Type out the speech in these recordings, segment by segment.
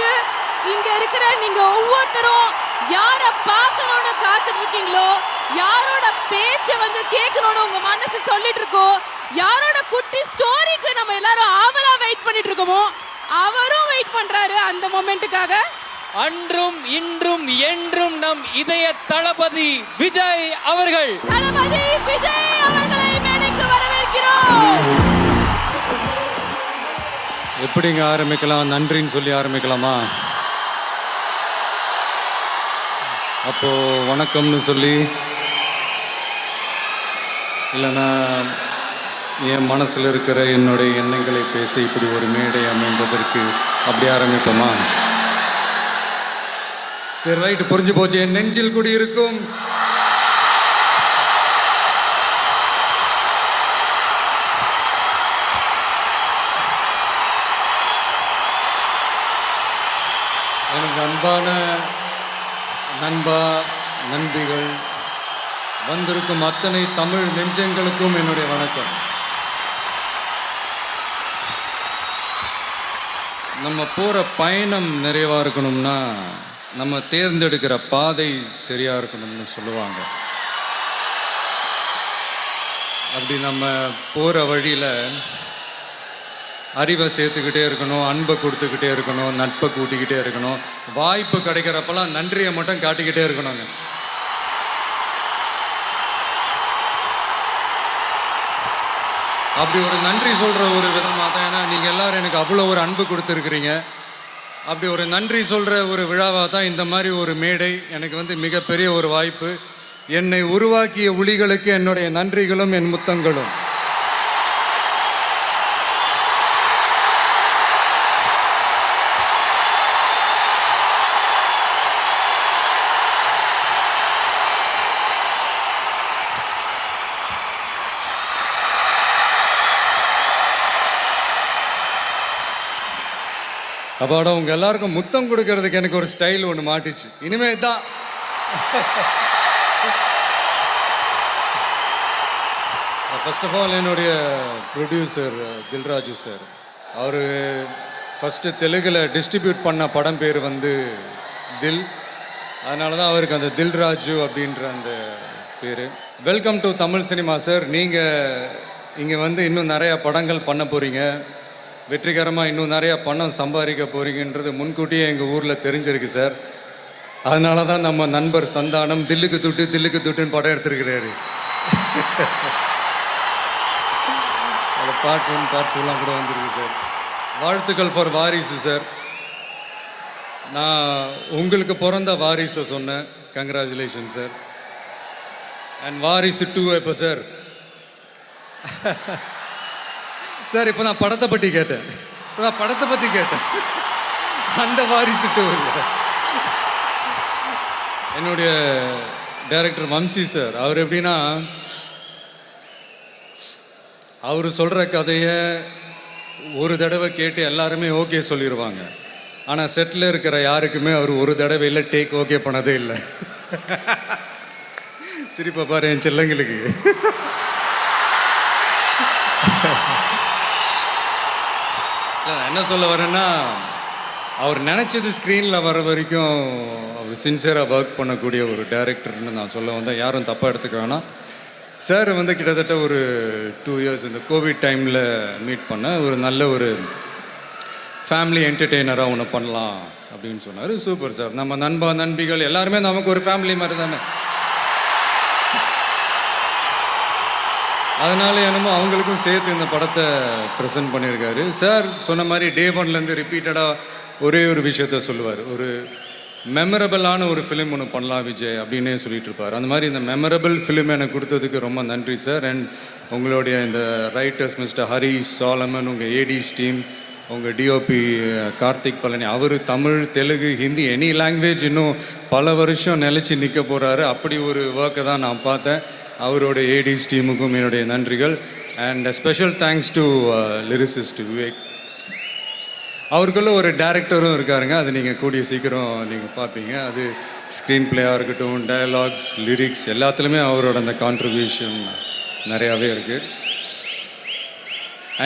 ஆரம்பிச்சு இங்க இருக்கிற நீங்க ஒவ்வொருத்தரும் யார பார்க்கணும்னு காத்துட்டு இருக்கீங்களோ, யாரோட பேச்ச வந்து கேட்கணும்னு உங்க மனசு சொல்லிட்டு இருக்கோ, யாரோட குட்டி ஸ்டோரிக்கு நம்ம எல்லாரும் ஆவலா வெயிட் பண்ணிட்டு இருக்கோமோ, அவரும் வெயிட் பண்றாரு அந்த மொமெண்ட்டுக்காக. அன்றும் இன்றும் என்றும் நம் இதய தளபதி விஜய் அவர்கள். தளபதி விஜய் அவர்களை மேடைக்கு வரவேற்கிறோம். எப்படிங்க ஆரம்பிக்கலாம்? நன்றின்னு சொல்லி ஆரம்பிக்கலாமா? அப்போ வணக்கம்னு சொல்லி, இல்லைன்னா என் மனசில் இருக்கிற என்னுடைய எண்ணங்களை பேசி இப்படி ஒரு மேடை அமைந்ததற்கு அப்படி ஆரம்பிப்போமா? சரி, ரைட்டு, புரிஞ்சு போச்சு. என் நெஞ்சில் குடியிருக்கும் எனக்கு அன்பான நண்பா, நண்பிகள், வந்திருக்கும் அத்தனை தமிழ் நெஞ்சங்களுக்கும் என்னுடைய வணக்கம். நம்ம போகிற பயணம் நிறைவாக இருக்கணும்னா நம்ம தேர்ந்தெடுக்கிற பாதை சரியாக இருக்கணும்னு சொல்லுவாங்க. அப்படி நம்ம போகிற வழியில் அறிவை சேர்த்துக்கிட்டே இருக்கணும், அன்பை கொடுத்துக்கிட்டே இருக்கணும், நட்பை கூட்டிக்கிட்டே இருக்கணும், வாய்ப்பு கிடைக்கிறப்பெல்லாம் நன்றியை மட்டும் காட்டிக்கிட்டே இருக்கணுங்க. அப்படி ஒரு நன்றி சொல்கிற ஒரு விதமாக தான், ஏன்னா நீங்கள் எல்லோரும் எனக்கு அவ்வளோ ஒரு அன்பு கொடுத்துருக்குறீங்க. அப்படி ஒரு நன்றி சொல்கிற ஒரு விழாவாக தான் இந்த மாதிரி ஒரு மேடை எனக்கு வந்து மிகப்பெரிய ஒரு வாய்ப்பு. என்னை உருவாக்கிய ஒளிகளுக்கு என்னுடைய நன்றிகளும் என் முத்தங்களும். அப்பாடா, உங்கள் எல்லாருக்கும் முத்தம் கொடுக்கறதுக்கு எனக்கு ஒரு ஸ்டைல் ஒன்று மாட்டிச்சு. இனிமே தான் ஃபர்ஸ்ட் ஆஃப் ஆல் என்னுடைய ப்ரொடியூசர் தில்ராஜு சார், அவர் ஃபஸ்ட்டு தெலுங்கில் டிஸ்ட்ரிபியூட் பண்ண படம் பேர் வந்து தில், அதனால தான் அவருக்கு அந்த தில்ராஜு அப்படின்ற அந்த பேர். Welcome to Tamil cinema sir. நீங்கள் இங்கே வந்து இன்னும் நிறையா படங்கள் பண்ண போகிறீங்க, வெற்றிகரமாக இன்னும் நிறையா பணம் சம்பாதிக்க போகிறீங்கன்றது முன்கூட்டியே எங்கள் ஊரில் தெரிஞ்சிருக்கு சார். அதனால தான் நம்ம நண்பர் சந்தானம் தில்லுக்கு துட்டுன்னு படம் எடுத்துருக்கிறாரு. அதில் பார்ட் 1 பார்ட் 2லாம் கூட வந்திருக்கு சார். வாழ்த்துக்கள் ஃபார் வாரிசு சார். நான் உங்களுக்கு பிறந்த வாரிசை சொன்னேன், கங்க்ராச்சுலேஷன் சார். அண்ட் வாரிசு 2 எப்போ சார்? சார், இப்போ நான் படத்தை பற்றி கேட்டேன், அந்த வாரிசு 2 இல்லை. என்னுடைய டைரக்டர் வம்சி சார், அவர் எப்படின்னா, அவர் சொல்கிற கதையை ஒரு தடவை கேட்டு எல்லாருமே ஓகே சொல்லிடுவாங்க. ஆனால் செட்டில் இருக்கிற யாருக்குமே அவர் ஒரு தடவையில் டேக் ஓகே பண்ணதே இல்லை. சிரிப்பை பாரு என் செல்லங்களுக்கு. என்ன சொல்ல வரேன்னா, அவர் நினச்சது ஸ்க்ரீனில் வர வரைக்கும் அவர் சின்சியராக ஒர்க் பண்ணக்கூடிய ஒரு டைரக்டர்னு நான் சொல்ல வந்தேன். யாரும் தப்பாக எடுத்துக்க வேணாம். சார் வந்து கிட்டத்தட்ட ஒரு 2 இயர்ஸ் இந்த கோவிட் டைமில் மீட் பண்ண, ஒரு நல்ல ஒரு ஃபேமிலி என்டர்டெய்னராக ஒன்று பண்ணலாம் அப்படின்னு சொன்னார். Super sir. நம்ம நண்பிகள் எல்லாருமே நமக்கு ஒரு ஃபேமிலி மாதிரி தானே. அதனால என்னமோ அவங்களுக்கும் சேர்த்து இந்த படத்தை ப்ரெசென்ட் பண்ணியிருக்காரு. சார் சொன்ன மாதிரி டே 1லேருந்து ரிப்பீட்டடாக ஒரே ஒரு விஷயத்த சொல்லுவார், ஒரு மெமரபிளான ஒரு ஃபிலிம் ஒன்று பண்ணலாம் விஜய் அப்படின்னே சொல்லிட்டு இருப்பார். அந்த மாதிரி இந்த மெமரபிள் ஃபிலிம் எனக்கு கொடுத்ததுக்கு ரொம்ப நன்றி சார். அண்ட் உங்களுடைய இந்த ரைட்டர்ஸ் மிஸ்டர் ஹரி சாலமன், உங்கள் ஏடிஸ் டீம், உங்கள் டிஓபி கார்த்திக் பழனி, அவர் தமிழ், தெலுங்கு, ஹிந்தி, எனி லாங்குவேஜ் இன்னும் பல வருஷம் நிலச்சி நிற்க போகிறாரு. அப்படி ஒரு ஒர்க்கை தான் நான் பார்த்தேன். அவரோட ஏடிஸ் டீமுக்கும் என்னுடைய நன்றிகள். And special thanks to lyricist Vivek. அவருக்குள்ள ஒரு டைரக்டரும் இருக்காருங்க, அது நீங்கள் கூடிய சீக்கிரம் நீங்கள் பார்ப்பீங்க. அது ஸ்க்ரீன் பிளேயாக இருக்கட்டும், டயலாக்ஸ், லிரிக்ஸ் எல்லாத்துலேயுமே அவரோட அந்த கான்ட்ரிபியூஷன் நிறையாவே இருக்குது.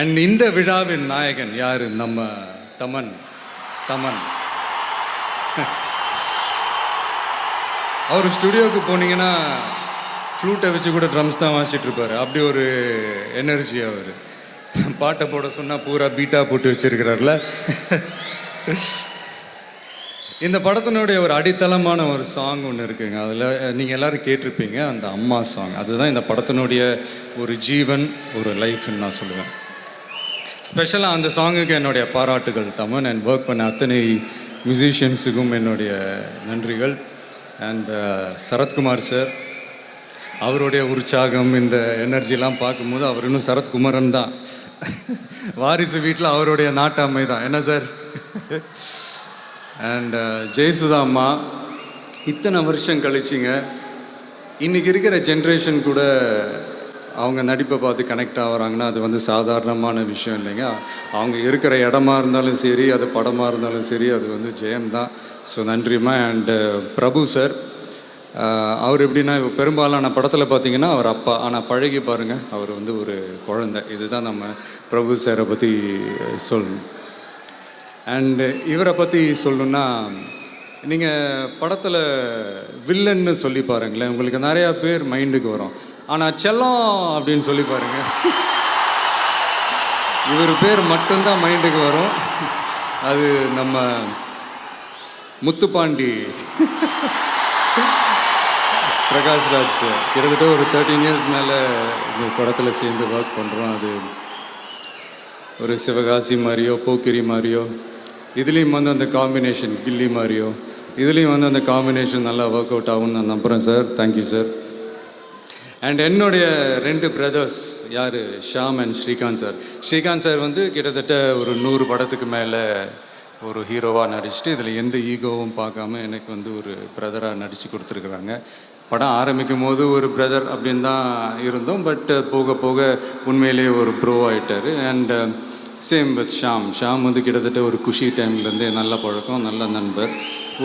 அண்ட் இந்த விழாவின் நாயகன் யார்? நம்ம தமன். அவர் ஸ்டுடியோவுக்கு போனீங்கன்னா ஃப்ளூட்டை வச்சு கூட ட்ரம்ஸ் தான் வாசிச்சுட்டு இருப்பார். அப்படி ஒரு எனர்ஜி அவர். பாட்டை போட சொன்னால் பூரா பீட்டாக போட்டு வச்சிருக்கிறார்ல. இந்த படத்தினுடைய ஒரு அடித்தளமான ஒரு சாங் ஒன்று இருக்குங்க. அதில் நீங்கள் எல்லோரும் கேட்டிருப்பீங்க, அந்த அம்மா சாங். அதுதான் இந்த படத்தினுடைய ஒரு ஜீவன், ஒரு லைஃப்னு நான் சொல்லுவேன். ஸ்பெஷலாக அந்த சாங்குக்கு என்னுடைய பாராட்டுகள் தமன் அண்ட் ஒர்க் பண்ண அத்தனை மியூசிஷியன்ஸுக்கும் என்னுடைய நன்றிகள். அண்ட் சரத்குமார் சார், அவருடைய உற்சாகம், இந்த எனர்ஜிலாம் பார்க்கும்போது அவர் இன்னும் சரத்குமரன் தான். வாரிசு வீட்டில் அவருடைய நாட்டாமை தான், என்ன சார்? அண்ட் ஜெயசுதா அம்மா, இத்தனை வருஷம் கழிச்சிங்க, இன்றைக்கி இருக்கிற ஜென்ரேஷன் கூட அவங்க நடிப்பை பார்த்து கனெக்ட் ஆகிறாங்கன்னா அது வந்து சாதாரணமான விஷயம் இல்லைங்க. அவங்க இருக்கிற இடமா இருந்தாலும் சரி, அது படமாக இருந்தாலும் சரி, அது வந்து ஜெயம்தான். ஸோ நன்றிம்மா. அண்டு பிரபு சார், அவர் எப்படின்னா இப்போ பெரும்பாலான படத்தில் பார்த்தீங்கன்னா அவர் அப்பா, ஆனால் பழகி பாருங்கள் அவர் வந்து ஒரு குழந்தை. இதுதான் நம்ம பிரபு சாரை பற்றி சொல்லணும். அண்டு இவரை பற்றி சொல்லணுன்னா, நீங்கள் படத்தில் வில்லன்னு சொல்லி பாருங்களேன், உங்களுக்கு நிறையா பேர் மைண்டுக்கு வரும். ஆனால் செல்லம் அப்படின்னு சொல்லி பாருங்க, இவர் பேர் மட்டும்தான் மைண்டுக்கு வரும். அது நம்ம முத்துப்பாண்டி பிரகாஷ்ராஜ் சார். கிட்டத்தட்ட ஒரு 13 இயர்ஸ் மேலே இந்த படத்தில் சேர்ந்து ஒர்க் பண்ணுறோம். அது ஒரு சிவகாசி மாதிரியோ போக்கிரி மாதிரியோ, இதுலேயும் வந்து அந்த காம்பினேஷன் கில்லி மாதிரியோ, இதுலேயும் வந்து அந்த காம்பினேஷன் நல்லா ஒர்க் அவுட் ஆகும்னு நான் நம்புகிறேன் சார். Thank you sir. அண்ட் என்னுடைய 2 பிரதர்ஸ் யார், Sham and Srikanth sir. Srikanth sir வந்து கிட்டத்தட்ட ஒரு 100 படத்துக்கு மேலே ஒரு ஹீரோவாக நடிச்சுட்டு இதில் எந்த ஈகோவும் பார்க்காம எனக்கு வந்து ஒரு பிரதராக நடித்து கொடுத்துருக்குறாங்க. படம் ஆரம்பிக்கும் போது ஒரு பிரதர் அப்படின்னு தான் இருந்தோம், பட் போக போக உண்மையிலே ஒரு ப்ரோ ஆகிட்டார். அண்ட் சேம் வித் ஷாம் வந்து கிட்டத்தட்ட ஒரு குஷி டைம்லேருந்தே நல்ல பழக்கம், நல்ல நண்பர்.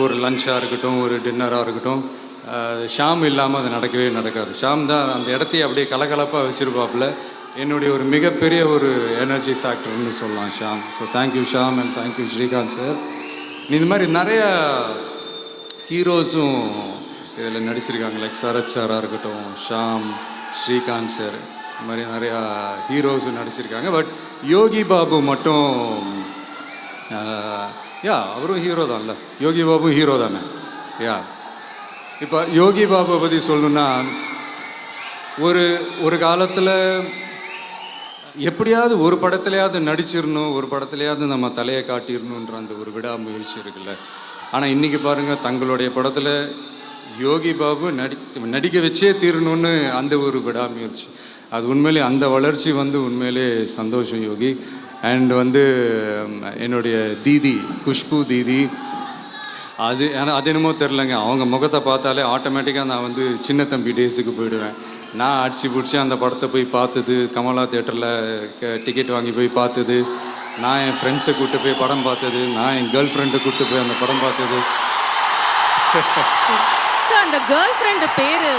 ஒரு லஞ்சாக இருக்கட்டும், ஒரு டின்னராக இருக்கட்டும், ஷாம் இல்லாமல் அது நடக்கவே நடக்காது. ஷாம் தான் அந்த இடத்தையே அப்படியே கலகலப்பாக வச்சுருப்பாப்புல. என்னுடைய ஒரு மிகப்பெரிய ஒரு எனர்ஜி ஃபேக்டர்னு சொல்லலாம் Sham. So thank you Sham and thank you Srikanth sir. இந்த மாதிரி நிறையா ஹீரோஸும் இதில் நடிச்சிருக்காங்க. லைக் சரத் சாராக இருக்கட்டும், ஷாம், ஸ்ரீகாந்த் சார், இந்த மாதிரி நிறையா ஹீரோஸும் நடிச்சிருக்காங்க. பட் யோகி பாபு மட்டும் அவரும் ஹீரோ தான் இல்லை, யோகி பாபு ஹீரோ தானே. இப்போ யோகி பாபுவை பற்றி சொல்லணுன்னா, ஒரு காலத்தில் எப்படியாவது ஒரு படத்துலையாவது நடிச்சிடணும், ஒரு படத்துலையாவது நம்ம தலையை காட்டிடணுன்ற அந்த ஒரு விடாமுயற்சி இருக்குல்ல. ஆனால் இன்றைக்கி பாருங்கள், தங்களுடைய படத்தில் யோகி பாபு நடிக்க வச்சே தீரணும்னு அந்த ஒரு விடாமுயற்சி. அது உண்மையிலே அந்த வளர்ச்சி வந்து உண்மையிலே சந்தோஷம் யோகி. அண்ட் வந்து என்னுடைய தீதி குஷ்பு தீதி, அது என்னமோ தெரிலங்க, அவங்க முகத்தை பார்த்தாலே ஆட்டோமேட்டிக்காக நான் வந்து சின்ன தம்பி டேஸுக்கு போயிடுவேன். நான் அடிச்சு பிடிச்சி அந்த படத்தை போய் பார்த்தது, கமலா தேட்டரில் டிக்கெட் வாங்கி போய் பார்த்தது, நான் என் ஃப்ரெண்ட்ஸை கூப்பிட்டு போய் படம் பார்த்தது, நான் என் கேர்ள் ஃப்ரெண்டை கூப்பிட்டு போய் அந்த படம் பார்த்தது. அந்த கேர்ள் ஃப்ரெண்டு பேரு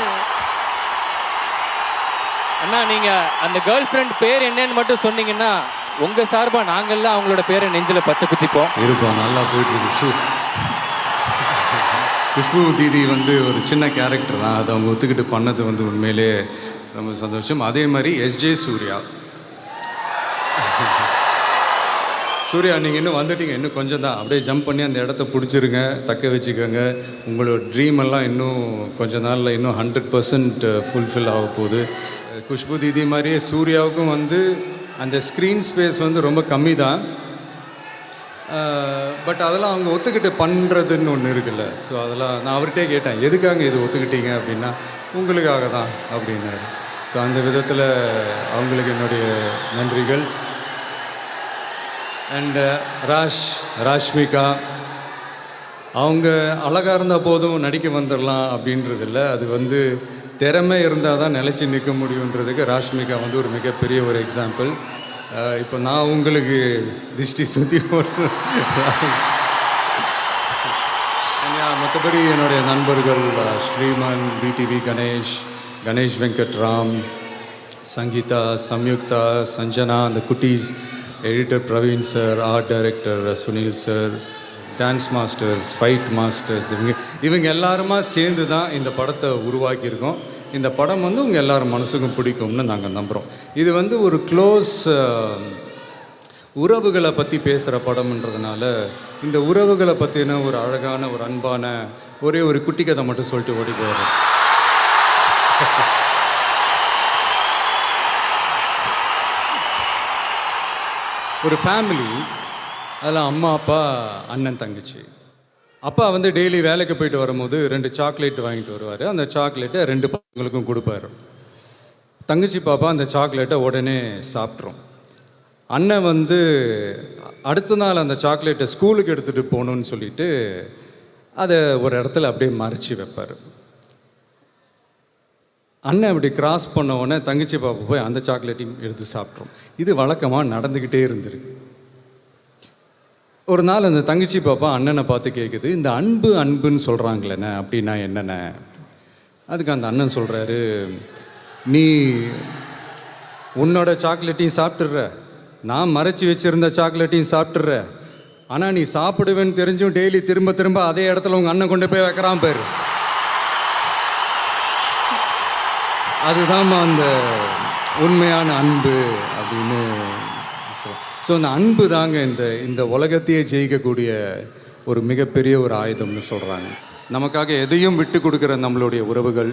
அண்ணா, நீங்கள் அந்த கேர்ள் ஃப்ரெண்ட் பேர் என்னன்னு மட்டும் சொன்னீங்கன்னா உங்கள் சார்பாக நாங்கள்லாம் அவங்களோட பேரை நெஞ்சில் பச்சை குத்திப்போம். இருப்போம், நல்லா போயிட்டு இருக்கு. குஷ்பு தீதி வந்து ஒரு சின்ன கேரக்டர் தான், அதை அவங்க ஒத்துக்கிட்டு பண்ணது வந்து உண்மையிலே ரொம்ப சந்தோஷம். அதே மாதிரி எஸ்ஜே சூர்யா, நீங்கள் இன்னும் வந்துட்டீங்க, இன்னும் கொஞ்சம் தான், அப்படியே ஜம்ப் பண்ணி அந்த இடத்த பிடிச்சிருங்க, தக்க வச்சுக்கோங்க. உங்களோட ட்ரீம் எல்லாம் இன்னும் கொஞ்ச நாளில் இன்னும் 100% ஃபுல்ஃபில் ஆக போகுது. குஷ்பு தீதி மாதிரியே சூர்யாவுக்கும் வந்து அந்த ஸ்க்ரீன் ஸ்பேஸ் வந்து ரொம்ப கம்மி தான், பட் அதெல்லாம் அவங்க ஒத்துக்கிட்டு பண்ணுறதுன்னு ஒன்று இருக்குல்ல. ஸோ அதெல்லாம் நான் அவர்கிட்டே கேட்டேன், எதுக்காக இது ஒத்துக்கிட்டீங்க அப்படின்னா, உங்களுக்காக தான் அப்படின்னாரு. ஸோ அந்த விதத்தில் அவங்களுக்கு என்னுடைய நன்றிகள். அண்டு ராஷ்மிகா, அவங்க அழகாக இருந்தால் போதும் நடிக்க வந்துடலாம் அப்படின்றதில்ல, அது வந்து திறமை இருந்தால் தான் நிலச்சி நிற்க முடியுன்றதுக்கு ராஷ்மிகா வந்து ஒரு மிகப்பெரிய ஒரு எக்ஸாம்பிள். இப்போ நான் உங்களுக்கு திருஷ்டி சுற்றி போட்டு மற்றபடி என்னுடைய நண்பர்கள் ஸ்ரீமன், பிடிவி கணேஷ் வெங்கட்ராம், சங்கீதா, சம்யுக்தா, சஞ்சனா, அந்த குட்டீஸ், editor Praveen sir, art director Sunil sir, dance masters, fight masters, இவங்க எல்லாருமா சேர்ந்து தான் இந்த படத்தை உருவாக்கியிருக்கோம். இந்த படம் வந்து உங்கள் எல்லாரும் மனசுக்கும் பிடிக்கும்னு நாங்கள் நம்புகிறோம். இது வந்து ஒரு க்ளோஸ் உறவுகளை பற்றி பேசுகிற படம்ன்றதுனால இந்த உறவுகளை பற்றின ஒரு அழகான ஒரு அன்பான ஒரே ஒரு குட்டி கதை மட்டும் சொல்லிட்டு ஓடி போயிடுறேன். ஒரு ஃபேமிலி, அதில் அம்மா அப்பா அண்ணன் தங்கச்சி. அப்பா வந்து டெய்லி வேலைக்கு போயிட்டு வரும்போது 2 சாக்லேட் வாங்கிட்டு வருவார். அந்த சாக்லேட்டை 2 பசங்களுக்கும் கொடுப்பாரு. தங்கச்சி பாப்பா அந்த சாக்லேட்டை உடனே சாப்பிட்ரும். அண்ணன் வந்து அடுத்த நாள் அந்த சாக்லேட்டை ஸ்கூலுக்கு எடுத்துகிட்டு போகணுன்னு சொல்லிட்டு அதை ஒரு இடத்துல அப்படியே மறைச்சி வைப்பார். அண்ணன் அப்படி கிராஸ் பண்ண உடனே தங்கச்சி பாப்பா போய் அந்த சாக்லேட்டையும் எடுத்து சாப்பிட்றோம். இது வழக்கமாக நடந்துக்கிட்டே இருந்திருக்கு. ஒரு நாள் அந்த தங்கச்சி பாப்பா அண்ணனை பார்த்து கேட்குது, இந்த அன்புன்னு சொல்கிறாங்களேண்ணே அப்படின்னா என்னென்ன? அதுக்கு அந்த அண்ணன் சொல்கிறாரு, நீ உன்னோட சாக்லேட்டையும் சாப்பிட்ற, நான் மறைச்சி வச்சுருந்த சாக்லேட்டையும் சாப்பிட்ற, ஆனால் நீ சாப்பிடுவேன்னு தெரிஞ்சும் டெய்லி திரும்ப திரும்ப அதே இடத்துல உங்கள் அண்ணன் கொண்டு போய் வைக்கிறான் பேர். அதுதான் அந்த உண்மையான அன்பு அப்படின்னு. ஸோ அந்த அன்பு தாங்க இந்த உலகத்தையே ஜெயிக்கக்கூடிய ஒரு மிகப்பெரிய ஒரு ஆயுதம்னு சொல்கிறாங்க. நமக்காக எதையும் விட்டு கொடுக்குற நம்மளுடைய உறவுகள்,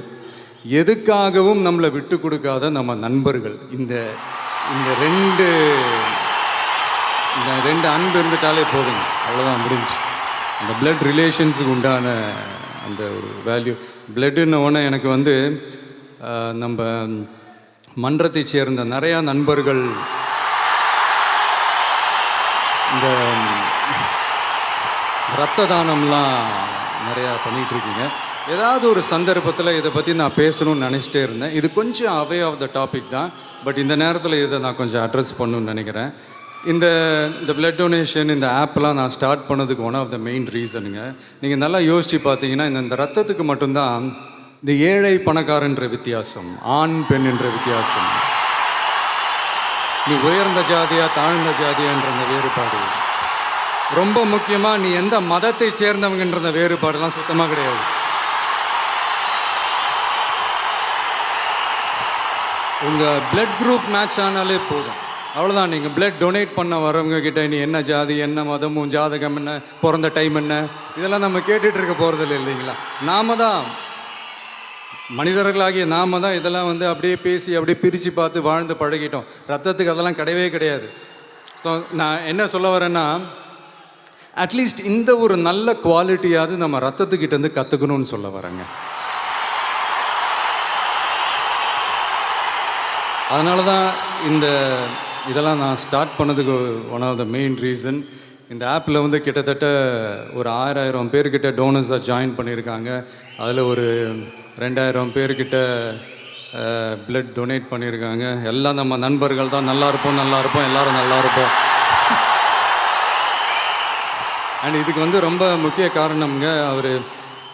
எதுக்காகவும் நம்மளை விட்டு கொடுக்காத நம்ம நண்பர்கள், இந்த ரெண்டு அன்பு இருந்துட்டாலே போதுங்க, அவ்வளோதான் முடிஞ்சு. அந்த பிளட் ரிலேஷன்ஸுக்கு உண்டான அந்த ஒரு வேல்யூ. பிளட்டுன்னு ஒன்று எனக்கு வந்து நம்ம மன்றத்தை சேர்ந்த நிறையா நண்பர்கள் இந்த இரத்த தானம்லாம் நிறையா பண்ணிகிட்ருக்கீங்க. ஏதாவது ஒரு சந்தர்ப்பத்தில் இதை பற்றி நான் பேசணும்னு நினச்சிட்டே இருந்தேன். இது கொஞ்சம் அவே ஆஃப் த டாபிக் தான், பட் இந்த நேரத்தில் இதை நான் கொஞ்சம் அட்ரஸ் பண்ணணும்னு நினைக்கிறேன். இந்த பிளட் டொனேஷன், இந்த ஆப்லாம் நான் ஸ்டார்ட் பண்ணதுக்கு ஒன் ஆஃப் த மெயின் ரீசனுங்க. நீங்கள் நல்லா யோசித்து பார்த்தீங்கன்னா இந்த ரத்தத்துக்கு மட்டும்தான் இந்த ஏழை பணக்காரன்ற வித்தியாசம், ஆண் பெண் என்ற வித்தியாசம், நீ உயர்ந்த ஜாதியா தாழ்ந்த ஜாதியான்ற அந்த வேறுபாடு, ரொம்ப முக்கியமாக நீ எந்த மதத்தை சேர்ந்தவங்கன்ற வேறுபாடெல்லாம் சுத்தமாக கிடையாது. உங்கள் பிளட் குரூப் மேட்ச் ஆனாலே போதும், அவ்வளோதான். நீங்கள் பிளட் டொனேட் பண்ண வரவங்க கிட்ட நீ என்ன ஜாதி, என்ன மதம், உன் ஜாதகம் என்ன, பிறந்த டைம் என்ன, இதெல்லாம் நம்ம கேட்டுட்டு இருக்க போகிறதில்ல இல்லைங்களா? நாம தான், மனிதர்களாகிய நாம தான் இதெல்லாம் வந்து அப்படியே பேசி அப்படியே பிரித்து பார்த்து வாழ்ந்து பழகிட்டோம். ரத்தத்துக்கு அதெல்லாம் கிடையவே கிடையாது. ஸோ நான் என்ன சொல்ல வரேன்னா, அட்லீஸ்ட் இந்த ஒரு நல்ல குவாலிட்டியாவது நம்ம ரத்தத்துக்கிட்டேருந்து கற்றுக்கணும்னு சொல்ல வரேங்க. அதனால தான் இதெல்லாம் நான் ஸ்டார்ட் பண்ணதுக்கு one of the main reason. இந்த ஆப்பில் வந்து கிட்டத்தட்ட ஒரு 1000 பேர்கிட்ட டோனர்ஸாக ஜாயின் பண்ணியிருக்காங்க. அதில் ஒரு 2000 பேர்கிட்ட பிளட் டொனேட் பண்ணியிருக்காங்க. எல்லாம் நம்ம நண்பர்கள் தான். நல்லா இருப்போம் எல்லோரும் நல்லா இருப்போம். அண்ட் இதுக்கு வந்து ரொம்ப முக்கிய காரணம்ங்க, அவர்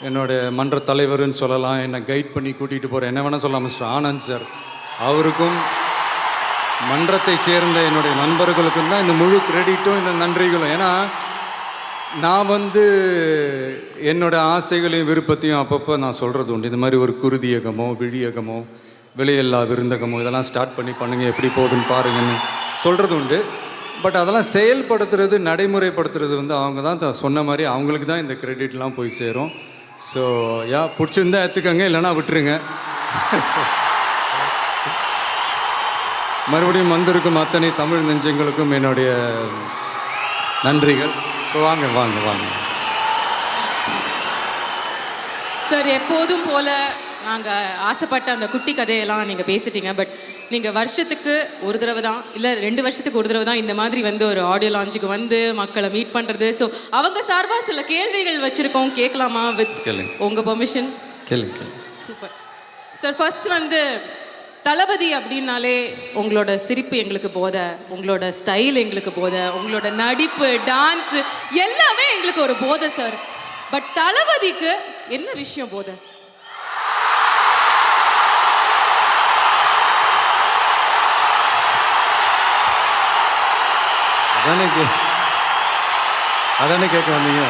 என்னுடைய மன்ற தலைவர்னு சொல்லலாம், என்னை கைட் பண்ணி கூட்டிகிட்டு போகிற என்ன வேணால் சொல்லலாம், மிஸ்டர் ஆனந்த் சார். அவருக்கும் மன்றத்தை சேர்ந்த என்னுடைய நண்பர்களுக்கும் தான் இந்த முழு கிரெடிட்டும் இந்த நன்றிகளும். ஏன்னா நான் வந்து என்னோடய ஆசைகளையும் விருப்பத்தையும் அப்பப்போ நான் சொல்கிறது உண்டு. இந்த மாதிரி ஒரு குருதியகமோ விழியகமோ விலையில்லா விருந்தகமோ இதெல்லாம் ஸ்டார்ட் பண்ணி பண்ணுங்கள், எப்படி போகுதுன்னு பாருங்கன்னு சொல்கிறது உண்டு. பட் அதெல்லாம் செயல்படுத்துறது, நடைமுறைப்படுத்துறது வந்து அவங்க தான் சொன்ன மாதிரி அவங்களுக்கு தான் இந்த கிரெடிட்லாம் போய் சேரும். ஸோ பிடிச்சிருந்தா எடுத்துக்கோங்க, இல்லைன்னா விட்டுருங்க. மறுபடியும் வந்திருக்கும் அத்தனை தமிழ் நெஞ்சங்களுக்கும் என்னுடைய நன்றிகள். வாங்க வாங்க வாங்க சார். எப்போதும் போல நாங்கள் ஆசைப்பட்ட அந்த குட்டி கதையெல்லாம் நீங்கள் பேசிட்டீங்க. பட் நீங்கள் வருஷத்துக்கு ஒரு தடவை தான், இல்லை 2 வருஷத்துக்கு ஒரு தடவை தான் இந்த மாதிரி வந்து ஒரு ஆடியோ லான்ச்சுக்கு வந்து மக்களை மீட் பண்ணுறது. ஸோ அவங்க சார்பாக சில கேள்விகள் வச்சுருக்கோம், கேட்கலாமா? வித் உங்கள் பெர்மிஷன் கேளுங்க. Super sir. ஃபர்ஸ்ட் வந்து தளபதி அப்படின்னாலே உங்களோட சிரிப்பு எங்களுக்கு போத, உங்களோட ஸ்டைல் எங்களுக்கு போத, உங்களோட நடிப்பு, டான்ஸு எல்லாமே எங்களுக்கு ஒரு போதை சார். பட் தளபதிக்கு என்ன விஷயம் போத? அதானே கேட்க வந்தீங்க.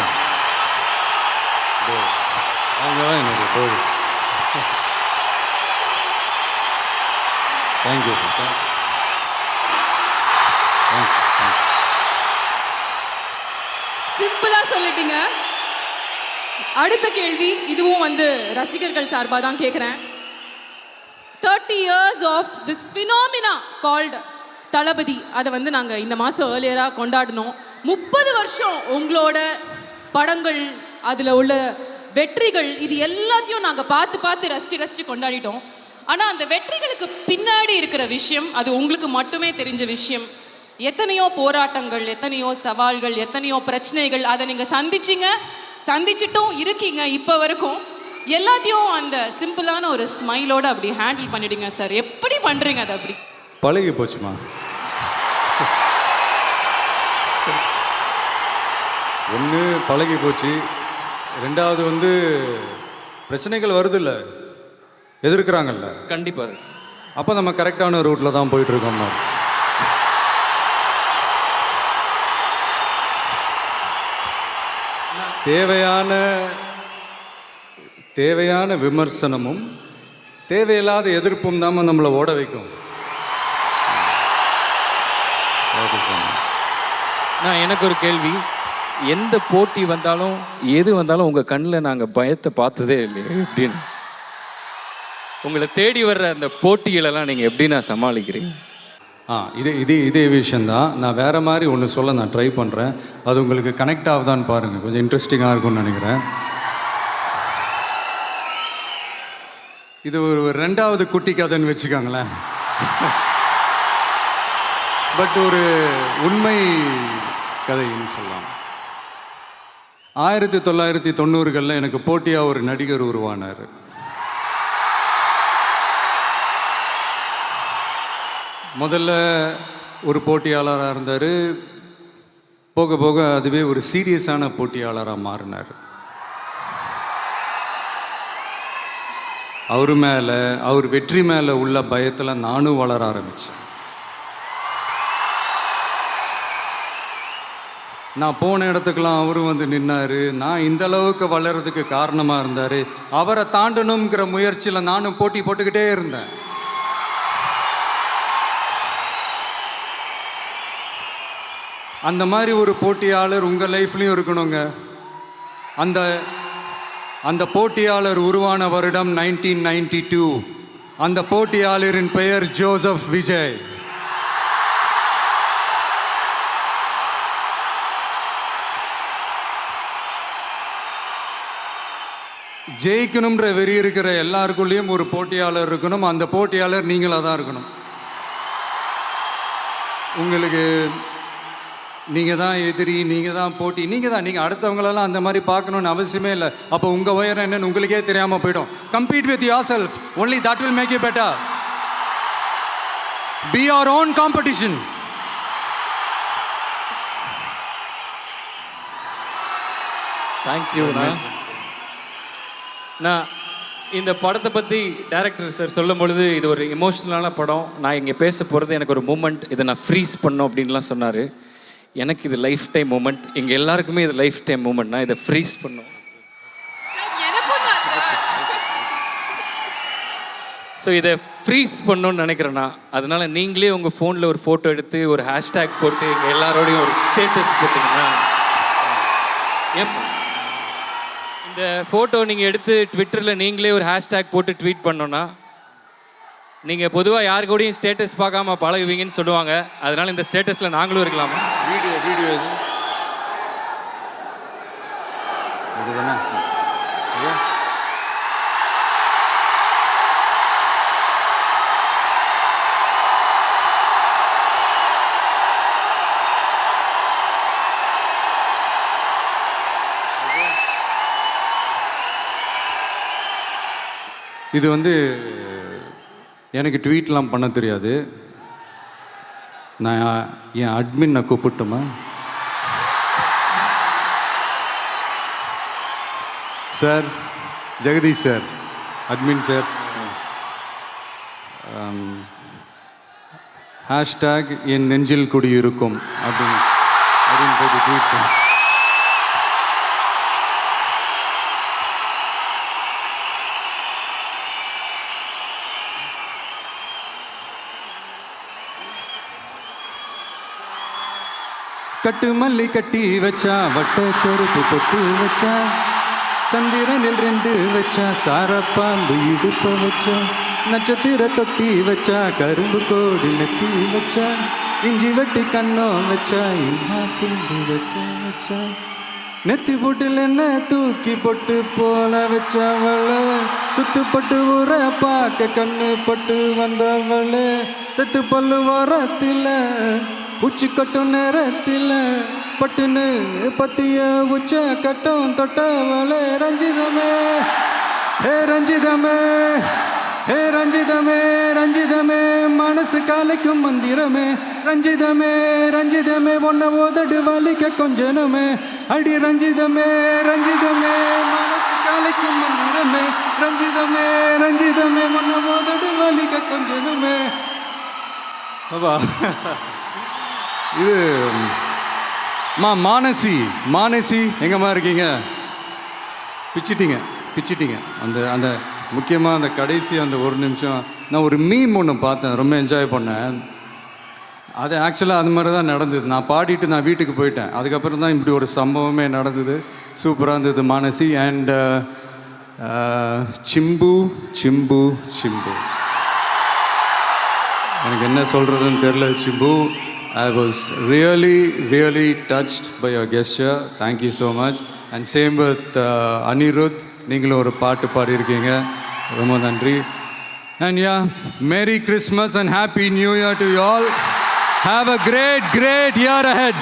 அவங்க தான் என்னுடைய தோழி. தேங்க்யூ. சிம்பிளா சொல்லிட்டீங்க. அடுத்த கேள்வி இதுவும் வந்து ரசிகர்கள் சார்பாக தான் கேட்குறேன். 30 years of this phenomena called தளபதி, அதை வந்து நாங்கள் இந்த மாதம் ஏர்லியராக கொண்டாடினோம். 30 வருஷம் உங்களோட படங்கள், அதில் உள்ள வெற்றிகள், இது எல்லாத்தையும் நாங்கள் பார்த்து ரசித்து கொண்டாடிட்டோம். ஆனால் அந்த வெற்றிகளுக்கு பின்னாடி இருக்கிற விஷயம், அது உங்களுக்கு மட்டுமே தெரிஞ்ச விஷயம். எத்தனையோ போராட்டங்கள், எத்தனையோ சவால்கள், எத்தனையோ பிரச்சனைகள், அதை நீங்கள் சந்திச்சிட்டும் இருக்கீங்க இப்போ வரைக்கும். எல்லாத்தையும் அந்த சிம்பிளான ஒரு ஸ்மைலோட அப்படி ஹேண்டில் பண்ணிடுங்க சார். எப்படி பண்ணுறீங்க அதை? அப்படி பழகி போச்சுமா. ஒன்று பழகி போச்சு, ரெண்டாவது வந்து பிரச்சனைகள் வருதில்ல, எதிர்க்கிறாங்கல்ல, கண்டிப்பாக. அப்போ நம்ம கரெக்டான ரூட்டில் தான் போயிட்டுருக்கோம்னா. தேவையான விமர்சனமும் தேவையில்லாத எதிர்ப்பும் தான் நம்மளை ஓட வைக்கும். நான் எனக்கு ஒரு கேள்வி. எந்த போட்டி வந்தாலும் எது வந்தாலும் உங்கள் கண்ணில் நாங்கள் பயத்தை பார்த்ததே இல்லையே, எப்படின்னு உங்களை தேடி வர்ற அந்த போட்டிகளெல்லாம் நீங்கள் எப்படி நான் சமாளிக்கிறீங்க? இதே விஷயந்தான். நான் வேறு மாதிரி ஒன்று சொல்ல நான் ட்ரை பண்ணுறேன். அது உங்களுக்கு கனெக்ட் ஆகுதான்னு பாருங்கள், கொஞ்சம் இன்ட்ரெஸ்டிங்காக இருக்கும்னு நினைக்கிறேன். இது ஒரு 2வது குட்டி கதைன்னு வச்சுக்கோங்களேன். பட் ஒரு உண்மை கதைன்னு சொல்லலாம். 1990களில் எனக்கு போட்டியாக ஒரு நடிகர் உருவானார். முதல்ல ஒரு போட்டியாளராக இருந்தார். போக போக அதுவே ஒரு சீரியஸான போட்டியாளராக மாறினார். அவர் வெற்றி மேலே உள்ள பயத்தில் நானும் வளர ஆரம்பித்தேன். நான் போன இடத்துக்கெல்லாம் அவரும் வந்து நின்னார். நான் இந்த அளவுக்கு வளர்கிறதுக்கு காரணமாக இருந்தார். அவரை தாண்டணுங்கிற முயற்சியில் நானும் போட்டி போட்டுக்கிட்டே இருந்தேன். அந்த மாதிரி ஒரு போட்டியாளர் உங்கள் லைஃப்லையும் இருக்கணுங்க. அந்த போட்டியாளர் உருவான வருடம் 1992. அந்த போட்டியாளரின் பெயர் ஜோசப் விஜய். ஜெயிக்கணும்ன்ற வெறி இருக்கிற எல்லாருக்குள்ளேயும் ஒரு போட்டியாளர் இருக்கணும். அந்த போட்டியாளர் நீங்களாக தான் இருக்கணும். உங்களுக்கு நீங்கள் தான் எதிரி, நீங்கள் தான் போட்டி, நீங்கள் அடுத்தவங்களெல்லாம் அந்த மாதிரி பார்க்கணுன்னு அவசியமே இல்லை. அப்போ உங்கள் உயரம் என்னன்னு உங்களுக்கே தெரியாமல் போய்டும். Compete with yourself, only that will make you better. Be your own competition. Thank you. நான் இந்த படத்தை பற்றி டைரக்டர் சார் சொல்லும் பொழுது இது ஒரு எமோஷ்னலான படம், நான் இங்கே பேச போகிறது எனக்கு ஒரு மூமெண்ட், இதை நான் ஃப்ரீஸ் பண்ணோம் அப்படின்லாம் சொன்னார். எனக்கு இது லைஃப் டைம் மூமெண்ட், எங்கள் எல்லாருக்குமே இது லைஃப் டைம் மூமெண்ட். நான் இதை ஃப்ரீஸ் பண்ணோம். ஸோ இதை ஃப்ரீஸ் பண்ணணும்னு நினைக்கிறேன்னா, அதனால் நீங்களே உங்கள் ஃபோனில் ஒரு ஃபோட்டோ எடுத்து ஒரு ஹேஷ்டேக் போட்டு எங்கள் எல்லாரோடையும் ஒரு ஸ்டேட்டஸ் போட்டிங்கன்னா, இந்த ஃபோட்டோ நீங்கள் எடுத்து ட்விட்டரில் நீங்களே ஒரு ஹேஷ்டேக் போட்டு ட்வீட் பண்ணோன்னா, நீங்கள் பொதுவாக யாரு கூடயும் ஸ்டேட்டஸ் பார்க்காம பழகுவீங்கன்னு சொல்லுவாங்க. அதனால் இந்த ஸ்டேட்டஸில் நாங்களும் இருக்கலாமா? வீடியோ இதுதானே? இது வந்து எனக்கு ட்வீட்லாம் பண்ண தெரியாது. நான் என் அட்மின் கூப்பிட்டுமா? Sir, Jagadish sir, admin sir, hashtag என் நெஞ்சில் குடியிருக்கும் அப்படின்னு போட்டு ட்வீட் பண்ண. கட்டு மல்லி கட்டி வச்சா வட்ட கருப்பு பொட்டு வச்சா சந்திரனில் 2 வச்சா சாரப்பாம்பு இடுப்ப வச்சா நட்சத்திர தொட்டி வச்சா கரும்பு கோடி நெத்தி வச்சா இஞ்சி வெட்டி கண்ணம் வச்சா இம்மா துண்டு வைக்க வச்சா நெத்தி போட்டில் என்ன தூக்கி பொட்டு போல வச்சவள சுத்துப்பட்டு ஊற பார்க்க கண்ணு பட்டு வந்தவள தெத்து பல்லு வாரத்தில் உச்சி கட்டும் நேரத்தில் பட்டுன்னு பத்திய உச்ச கட்டம் தொட்டவளே ரஞ்சிதமே ஹே ரஞ்சிதமே ஹே ரஞ்சிதமே ரஞ்சிதமே மனசு காலைக்கும் மந்திரமே ரஞ்சிதமே ரஞ்சிதமே ஒன்ன ஓதடு வலிக்க கொஞ்சனமே அடி ரஞ்சிதமே ரஞ்சிதமே மனசு காலைக்கும் மந்திரமே ரஞ்சிதமே ரஞ்சிதமே ஒன்ன ஓதடு வலிக்க கொஞ்சனமே அப்பா இது மானசி எங்கம்மா இருக்கீங்க? பிச்சிட்டீங்க அந்த முக்கியமாக அந்த கடைசி அந்த 1 நிமிஷம் நான் ஒரு மீம் ஒன்று பார்த்தேன், ரொம்ப என்ஜாய் பண்ணேன். அது ஆக்சுவலாக அது மாதிரி தான் நடந்தது. நான் பாடிட்டு நான் வீட்டுக்கு போயிட்டேன். அதுக்கப்புறம் தான் இப்படி ஒரு சம்பவமே நடந்தது. சூப்பராக இருந்தது மானசி. அண்ட் சிம்பு எனக்கு என்ன சொல்கிறதுன்னு தெரில. Simbu, I was really touched by your gesture. Thank you so much. And same with Anirudh. நீங்களும் ஒரு பாட்டு பாடியிருக்கீங்க, ரொம்ப நன்றி. And yeah, Merry Christmas and Happy New Year to you all. Have a great year ahead.